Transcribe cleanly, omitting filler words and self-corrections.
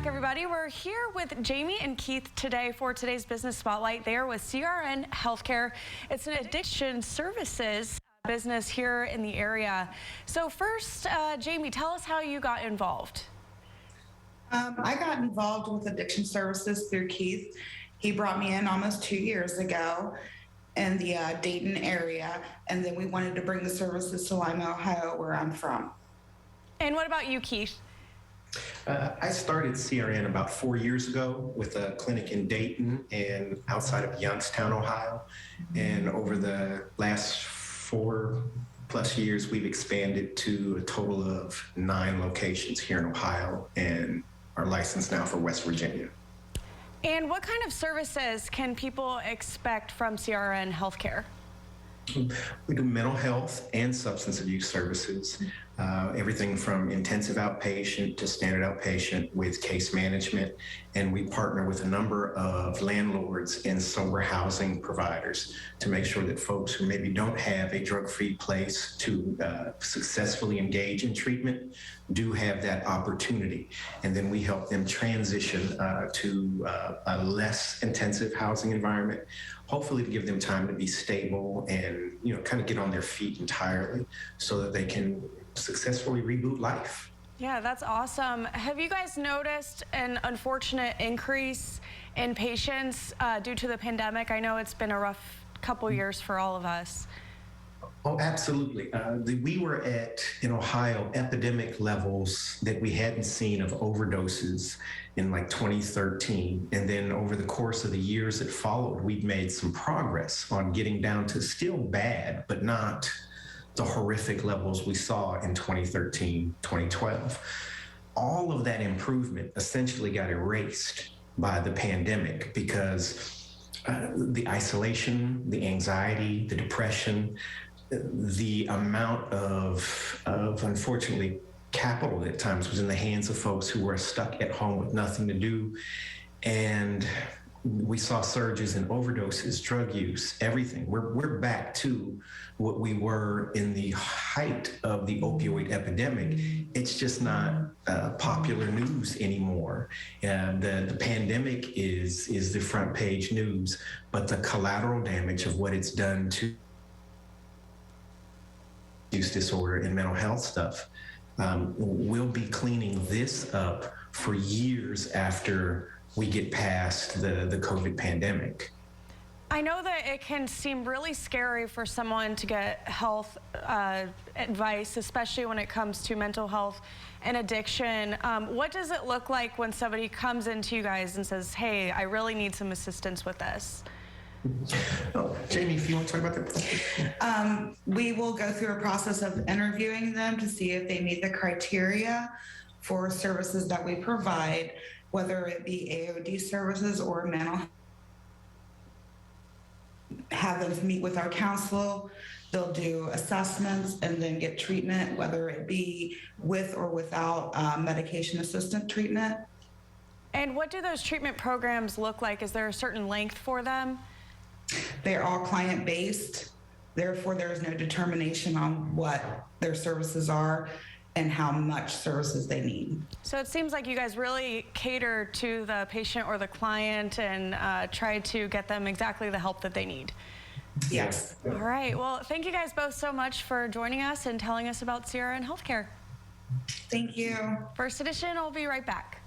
back, everybody. We're here with Jamie and Keith today for today's Business Spotlight. They are with CRN Healthcare. It's an addiction services business here in the area. So first, Jamie, tell us how you got involved. I got involved with addiction services through Keith. He brought me in almost 2 years ago in the Dayton area, and then we wanted to bring the services to Lima, Ohio, where I'm from. And what about you, Keith? I started CRN about 4 years ago with a clinic in Dayton and outside of Youngstown, Ohio. And over the last 4+ years, we've expanded to a total of 9 locations here in Ohio and are licensed now for West Virginia. And what kind of services can people expect from CRN Healthcare? We do mental health and substance abuse services, everything from intensive outpatient to standard outpatient with case management. And we partner with a number of landlords and sober housing providers to make sure that folks who maybe don't have a drug-free place to successfully engage in treatment do have that opportunity. And then we help them transition to a less intensive housing environment, hopefully to give them time to be stable and, kind of get on their feet entirely so that they can successfully reboot life. Yeah, that's awesome. Have you guys noticed an unfortunate increase in patients due to the pandemic? I know it's been a rough couple years for all of us. Oh, absolutely. We were at, in Ohio, epidemic levels that we hadn't seen of overdoses in like 2013. And then over the course of the years that followed, we've made some progress on getting down to still bad, but not the horrific levels we saw in 2013, 2012. All of that improvement essentially got erased by the pandemic because the isolation, the anxiety, the depression, the amount of unfortunately capital at times was in the hands of folks who were stuck at home with nothing to do. And we saw surges in overdoses, drug use, everything. We're back to what we were in the height of the opioid epidemic. It's just not popular news anymore. The pandemic is the front page news, but the collateral damage of what it's done to use disorder and mental health stuff, we'll be cleaning this up for years after we get past the COVID pandemic. I know that it can seem really scary for someone to get health advice, especially when it comes to mental health and addiction. What does it look like when somebody comes into you guys and says, hey, I really need some assistance with this? Oh, Jamie, if you want to talk about that. We will go through a process of interviewing them to see if they meet the criteria for services that we provide, whether it be AOD services or mental health. Have them meet with our counselor. They'll do assessments and then get treatment, whether it be with or without medication assisted treatment. And what do those treatment programs look like? Is there a certain length for them? They're all client-based. Therefore, there is no determination on what their services are and how much services they need. So it seems like you guys really cater to the patient or the client and try to get them exactly the help that they need. Yes. All right. Well, thank you guys both so much for joining us and telling us about CRN Healthcare. Thank you. First Edition, I'll be right back.